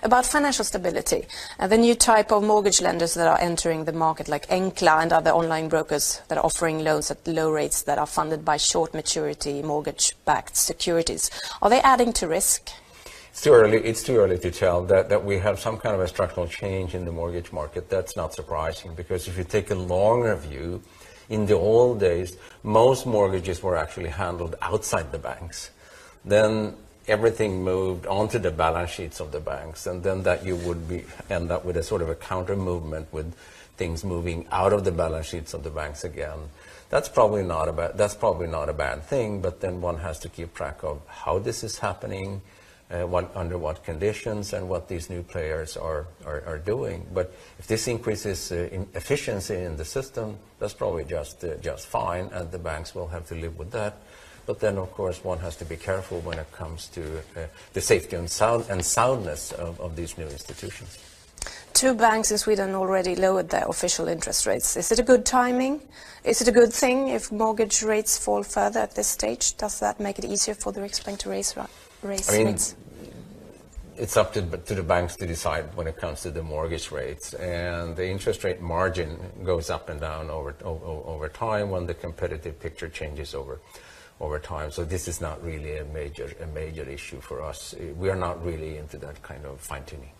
About financial stability, the new type of mortgage lenders that are entering the market, like Enkla and other online brokers that are offering loans at low rates that are funded by short maturity mortgage-backed securities, are they adding to risk? It's too early to tell. That we have some kind of a structural change in the mortgage market, that's not surprising, because if you take a longer view, in the old days, most mortgages were actually handled outside the banks. Then everything moved onto the balance sheets of the banks, and then that you would end up with a sort of a counter movement with things moving out of the balance sheets of the banks again. That's probably not a bad thing, but then one has to keep track of how this is happening, under what conditions, and what these new players are doing. But if this increases in efficiency in the system, that's probably just fine, and the banks will have to live with that. But then, of course, one has to be careful when it comes to the safety and soundness of these new institutions. 2 banks in Sweden already lowered their official interest rates. Is it a good timing? Is it a good thing if mortgage rates fall further at this stage? Does that make it easier for the Riksbank to raise rates? It's up to the banks to decide when it comes to the mortgage rates, and the interest rate margin goes up and down over time when the competitive picture changes over time. So this is not really a major issue for us. We are not really into that kind of fine-tuning.